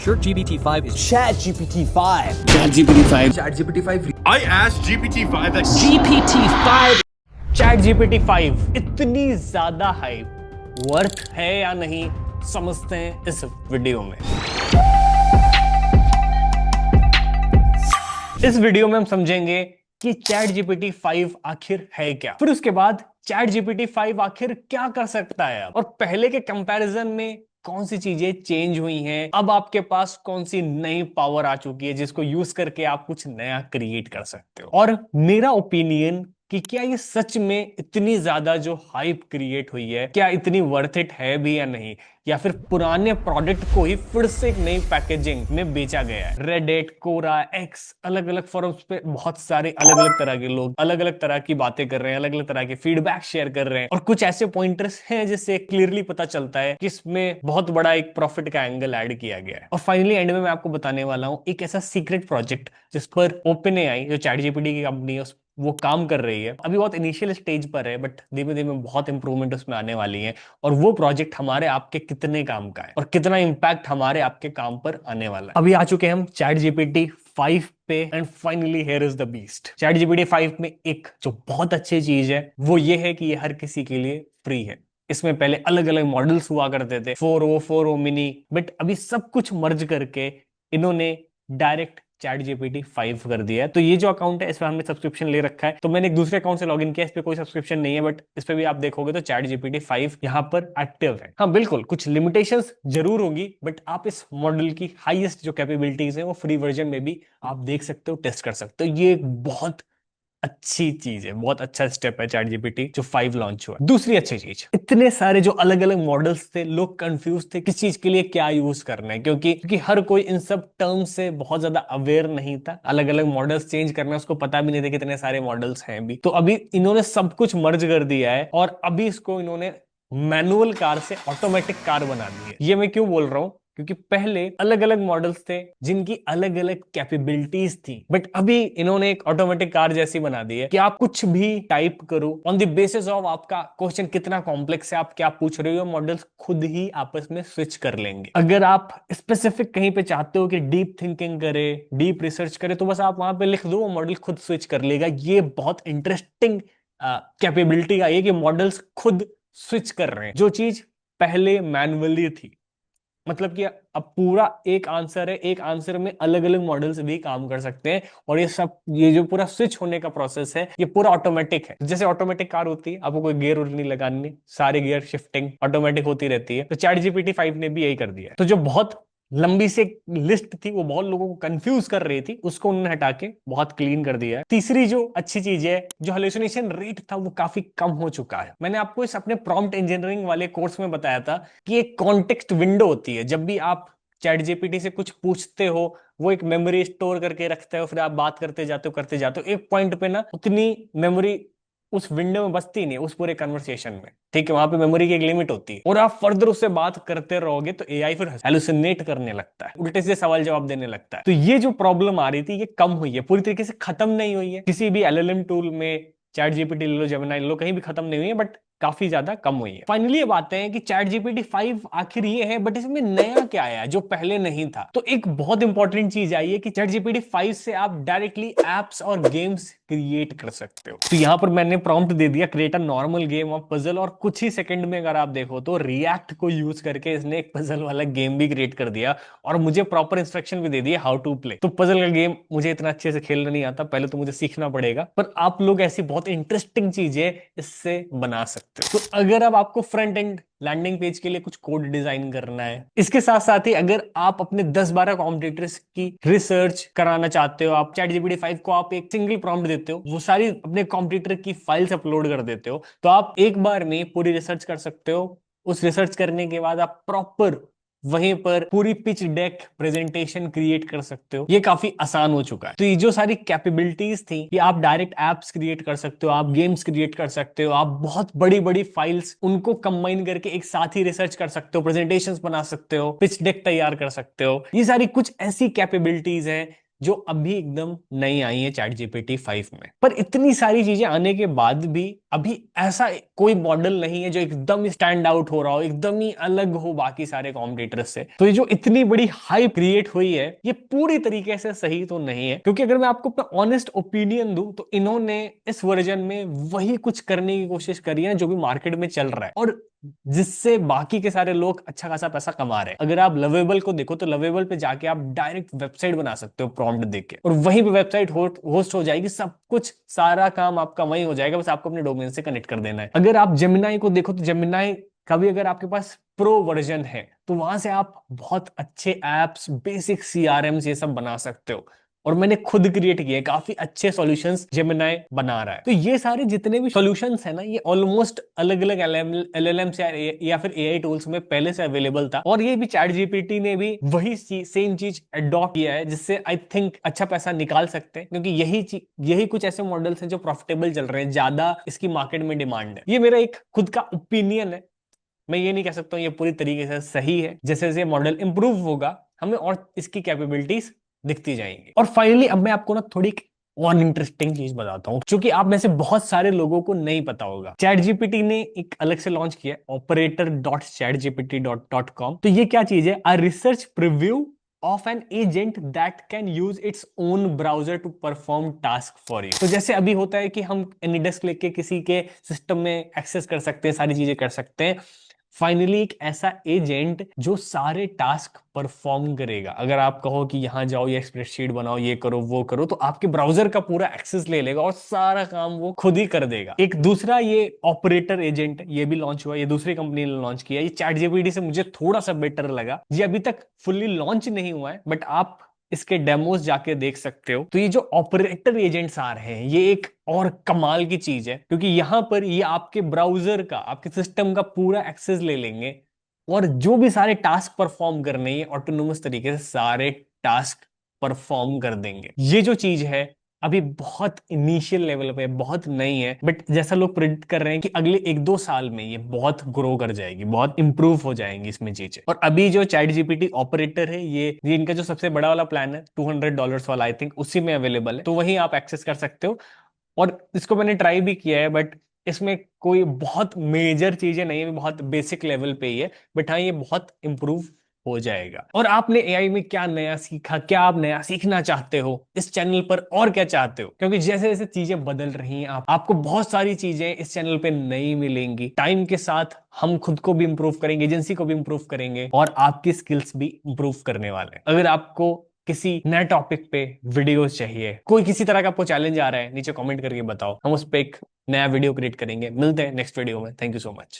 Sure, GPT-5 is ChatGPT-5. ChatGPT-5. ChatGPT-5. I asked GPT-5 that. GPT-5. ChatGPT-5 इतनी ज्यादा hype worth है या नहीं, समझते हैं इस वीडियो में। इस वीडियो में हम समझेंगे कि ChatGPT-5 आखिर है क्या, फिर उसके बाद ChatGPT-5 आखिर क्या कर सकता है और पहले के कंपैरिजन में कौन सी चीजें चेंज हुई हैं, अब आपके पास कौन सी नई पावर आ चुकी है जिसको यूज करके आप कुछ नया क्रिएट कर सकते हो, और मेरा ओपिनियन कि क्या ये सच में इतनी ज्यादा जो हाइप क्रिएट हुई है क्या इतनी वर्थ इट है भी या नहीं, या फिर पुराने प्रोडक्ट को ही फिर से एक नई पैकेजिंग में बेचा गया है। रेडिट, कोरा, एक्स, अलग अलग फोरम्स पे बहुत सारे अलग अलग तरह के लोग अलग अलग तरह की बातें कर रहे हैं, अलग अलग तरह के फीडबैक शेयर कर रहे हैं, और कुछ ऐसे पॉइंटर्स हैं जिससे क्लियरली पता चलता है कि इसमें बहुत बड़ा एक प्रॉफिट का एंगल ऐड किया गया है। और फाइनली एंड में मैं आपको बताने वाला हूं एक ऐसा सीक्रेट प्रोजेक्ट जिस पर OpenAI जो ChatGPT की कंपनी है वो काम कर रही है। अभी बहुत इनिशियल स्टेज पर है बट धीमे धीमे बहुत इंप्रूवमेंट उसमें आने वाली है, और वो प्रोजेक्ट हमारे आपके कितने काम का है और कितना इंपैक्ट हमारे आपके काम पर आने वाला है। अभी आ चुके हैं हम ChatGPT-5 पे, and finally here is the beast. ChatGPT-5 में एक जो बहुत अच्छी चीज है वो ये है कि ये हर किसी के लिए फ्री है। इसमें पहले अलग अलग मॉडल्स हुआ करते थे, 4o मिनी, बट अभी सब कुछ मर्ज करके इन्होंने डायरेक्ट ChatGPT-5 कर दिया है। तो ये जो अकाउंट है इस पर हमने सब्सक्रिप्शन ले रखा है, तो मैंने एक दूसरे अकाउंट से लॉगिन किया, इस पे कोई सब्सक्रिप्शन नहीं है, बट इस पे भी आप देखोगे तो ChatGPT-5 यहाँ पर एक्टिव है। हाँ बिल्कुल कुछ लिमिटेशंस जरूर होंगी, बट आप इस मॉडल की हाईएस्ट जो कैपेबिलिटीज है वो फ्री वर्जन में भी आप देख सकते हो, टेस्ट कर सकते हो। ये एक बहुत अच्छी चीज है, बहुत अच्छा स्टेप है ChatGPT जो 5 लॉन्च हुआ। दूसरी अच्छी चीज, इतने सारे जो अलग अलग मॉडल्स थे, लोग कंफ्यूज थे किस चीज के लिए क्या यूज करना है, क्योंकि हर कोई इन सब टर्म से बहुत ज्यादा अवेयर नहीं था। अलग अलग मॉडल्स चेंज करना उसको पता भी नहीं था कितने सारे मॉडल्स हैं भी। तो अभी इन्होंने सब कुछ मर्ज कर दिया है और अभी इसको इन्होंने मैनुअल कार से ऑटोमेटिक कार बना दी है। ये मैं क्यों बोल रहा हूं, क्योंकि पहले अलग अलग मॉडल्स थे जिनकी अलग अलग कैपेबिलिटीज थी, बट अभी इन्होंने एक ऑटोमेटिक कार जैसी बना दी है कि आप कुछ भी टाइप करो, ऑन द बेसिस ऑफ आपका क्वेश्चन कितना कॉम्प्लेक्स है, आप क्या पूछ रहे हो, मॉडल्स खुद ही आपस में स्विच कर लेंगे। अगर आप स्पेसिफिक कहीं पे चाहते हो कि डीप थिंकिंग करे, डीप रिसर्च करे, तो बस आप वहां पे लिख दो, वो मॉडल खुद स्विच कर लेगा। ये बहुत इंटरेस्टिंग कैपेबिलिटी आई है कि मॉडल्स खुद स्विच कर रहे हैं, जो चीज पहले मैनुअली थी। मतलब कि अब पूरा एक आंसर है, एक आंसर में अलग अलग मॉडल्स भी काम कर सकते हैं, और ये जो पूरा स्विच होने का प्रोसेस है ये पूरा ऑटोमेटिक है। जैसे ऑटोमेटिक कार होती है, आपको कोई गियर नहीं लगानी, सारे गियर शिफ्टिंग ऑटोमेटिक होती रहती है, तो ChatGPT-5 ने भी यही कर दिया है। तो जो बहुत लंबी से लिस्ट थी वो बहुत लोगों को कंफ्यूज कर रही थी, उसको उन्होंने हटा के बहुत क्लीन कर दिया है। तीसरी जो अच्छी चीज है, जो हेलुसिनेशन रेट था वो काफी कम हो चुका है। मैंने आपको इस अपने प्रॉम्प्ट इंजीनियरिंग वाले कोर्स में बताया था कि एक कॉन्टेक्स्ट विंडो होती है। जब भी आप ChatGPT से कुछ पूछते हो वो एक मेमोरी स्टोर करके रखता है, फिर आप बात करते जाते हो एक पॉइंट पे ना उतनी मेमोरी उस विंडो में बसती नहीं, उस पूरे कन्वर्सेशन में, ठीक है, वहां पे मेमोरी की एक लिमिट होती है, और आप फर्दर उससे बात करते रहोगे तो AI फिर हेलुसिनेट करने लगता है, उल्टे से सवाल जवाब देने लगता है। तो ये जो प्रॉब्लम आ रही थी ये कम हुई है, पूरी तरीके से खत्म नहीं हुई है। किसी भी LLM टूल में ChatGPT ले लो, जेमिनी ले लो, कहीं भी खत्म नहीं हुई है, बट काफी ज्यादा कम हुई है। फाइनली ये बातें हैं कि ChatGPT-5 आखिर ये है, बट इसमें नया क्या आया जो पहले नहीं था। तो एक बहुत इंपॉर्टेंट चीज आई है कि ChatGPT-5 से आप डायरेक्टली एप्स और गेम्स क्रिएट कर सकते हो। तो यहां पर मैंने प्रॉम्प्ट दे दिया, create a normal game of puzzle, और कुछ ही सेकंड में अगर आप देखो तो रिएक्ट को यूज करके इसने एक पजल वाला गेम भी क्रिएट कर दिया, और मुझे प्रॉपर इंस्ट्रक्शन भी दे दिया हाउ टू प्ले। तो पजल का गेम मुझे इतना अच्छे से खेलना नहीं आता, पहले तो मुझे सीखना पड़ेगा, पर आप लोग ऐसी बहुत इंटरेस्टिंग चीजें इससे बना सकते हो। तो अगर अब आपको फ्रंट एंड लैंडिंग पेज के लिए कुछ कोड डिजाइन करना है, इसके साथ साथ ही अगर आप अपने 10-12 कॉम्पिटिटर्स की रिसर्च कराना चाहते हो, आप ChatGPT-5 को आप एक सिंगल प्रॉम्प्ट देते हो, वो सारी अपने कॉम्पिटिटर की फाइल्स अपलोड कर देते हो, तो आप एक बार में पूरी रिसर्च कर सकते हो। उस रिसर्च करने के बाद आप प्रॉपर वहीं पर पूरी पिच डेक प्रेजेंटेशन क्रिएट कर सकते हो। ये काफी आसान हो चुका है। तो ये जो सारी कैपेबिलिटीज थी कि आप डायरेक्ट एप्स क्रिएट कर सकते हो, आप गेम्स क्रिएट कर सकते हो, आप बहुत बड़ी बड़ी फाइल्स उनको कंबाइन करके एक साथ ही रिसर्च कर सकते हो, प्रेजेंटेशंस बना सकते हो, पिच डेक तैयार कर सकते हो, ये सारी कुछ ऐसी कैपेबिलिटीज हैं जो अभी एकदम नई आई है चैट जीपीटी 5 में। पर इतनी सारी चीजें आने के बाद भी अभी ऐसा कोई मॉडल नहीं है जो एकदम स्टैंड आउट हो रहा हो, एकदम ही अलग हो बाकी सारे कॉम्पिटिटर्स से। तो ये जो इतनी बड़ी हाइप क्रिएट हुई है ये पूरी तरीके से सही तो नहीं है, क्योंकि अगर मैं आपको अपना ऑनेस्ट ओपिनियन दूं तो इन्होंने इस वर्जन में वही कुछ करने की कोशिश करी है जो भी मार्केट में चल रहा है और जिससे बाकी के सारे लोग अच्छा खासा पैसा कमा रहे हैं। अगर आप लवेबल को देखो तो लवेबल पे जाके आप डायरेक्ट वेबसाइट बना सकते हो प्रॉम्प्ट देख के, और वहीं पे वेबसाइट होस्ट हो जाएगी, सब कुछ सारा काम आपका वहीं हो जाएगा, बस आपको अपने डोमेन से कनेक्ट कर देना है। अगर आप जेमिनाई को देखो तो जेमिनाई का भी अगर आपके पास प्रो वर्जन है तो वहां से आप बहुत अच्छे एप्स, बेसिक सीआरएम्स ये सब बना सकते हो, और मैंने खुद क्रिएट किए, काफी अच्छे सॉल्यूशंस जेमिनाई बना रहा है। तो ये सारे जितने भी सॉल्यूशंस है ना, ये ऑलमोस्ट अलग अलग एलएलएम्स या फिर एआई टूल्स में पहले से अवेलेबल था, और ये भी चैट जीपीटी ने भी वही सेम चीज अडॉप्ट किया है, जिससे आई थिंक अच्छा पैसा निकाल सकते हैं, क्योंकि यही कुछ ऐसे मॉडल्स हैं जो प्रॉफिटेबल चल रहे हैं, ज्यादा इसकी मार्केट में डिमांड है। ये मेरा एक खुद का ओपिनियन है, मैं ये नहीं कह सकता हूँ ये पूरी तरीके से सही है। जैसे जैसे मॉडल इंप्रूव होगा हमें और इसकी कैपेबिलिटीज दिखती जाएंगी। और फाइनली अब मैं आपको ना थोड़ी और इंटरेस्टिंग चीज बताता हूँ, क्योंकि आप में से बहुत सारे लोगों को नहीं पता होगा। चैट जीपीटी ने एक अलग से लॉन्च किया operator.chatgpt.com। तो ये क्या चीज है? A research preview of an agent that can use its own browser to perform task for you। तो जैसे अभी होता है कि हम एनीडेस्क लेके किसी के सिस्टम में एक्सेस कर सकते हैं, सारी चीजें कर सकते हैं, फाइनली एक ऐसा एजेंट जो सारे टास्क परफॉर्म करेगा। अगर आप कहो कि यहां जाओ, ये स्प्रेडशीट बनाओ, ये करो वो करो, तो आपके ब्राउजर का पूरा एक्सेस ले लेगा और सारा काम वो खुद ही कर देगा। एक दूसरा ये ऑपरेटर एजेंट, ये भी लॉन्च हुआ, ये दूसरी कंपनी ने लॉन्च किया। ये चैट जीपीटी से मुझे थोड़ा सा बेटर लगा। ये अभी तक फुल्ली लॉन्च नहीं हुआ है, बट आप इसके डेमोस जाके देख सकते हो। तो ये जो ऑपरेटर एजेंट्स आ रहे हैं, ये एक और कमाल की चीज है, क्योंकि यहां पर ये आपके ब्राउजर का, आपके सिस्टम का पूरा एक्सेस ले लेंगे, और जो भी सारे टास्क परफॉर्म करने हैं ऑटोनोमस तरीके से सारे टास्क परफॉर्म कर देंगे। ये जो चीज है अभी बहुत इनिशियल लेवल पे, बहुत नई है, बट जैसा लोग प्रेडिक्ट कर रहे हैं कि अगले 1-2 साल में ये बहुत ग्रो कर जाएगी, बहुत इंप्रूव हो जाएंगी इसमें चीजें। और अभी जो चैट जीपीटी ऑपरेटर है, ये इनका जो सबसे बड़ा वाला प्लान है $200 वाला, आई थिंक उसी में अवेलेबल है, तो वहीं आप एक्सेस कर सकते हो। और इसको मैंने ट्राई भी किया है, बट इसमें कोई बहुत मेजर चीजें नहीं है, बहुत बेसिक लेवल पे ही है, बट हाँ ये बहुत इंप्रूव हो जाएगा। और आपने एआई में क्या नया सीखा, क्या आप नया सीखना चाहते हो इस चैनल पर, और क्या चाहते हो? क्योंकि जैसे जैसे चीजें बदल रही हैं, आपको बहुत सारी चीजें इस चैनल पे नहीं मिलेंगी। टाइम के साथ हम खुद को भी इंप्रूव करेंगे, एजेंसी को भी इंप्रूव करेंगे, और आपकी स्किल्स भी इंप्रूव करने वाले हैं। अगर आपको किसी नए टॉपिक पे वीडियोस चाहिए, कोई किसी तरह का आपको चैलेंज आ रहा है, नीचे कमेंट करके बताओ, हम उस पर एक नया वीडियो क्रिएट करेंगे। मिलते हैं नेक्स्ट वीडियो में। Thank you so much.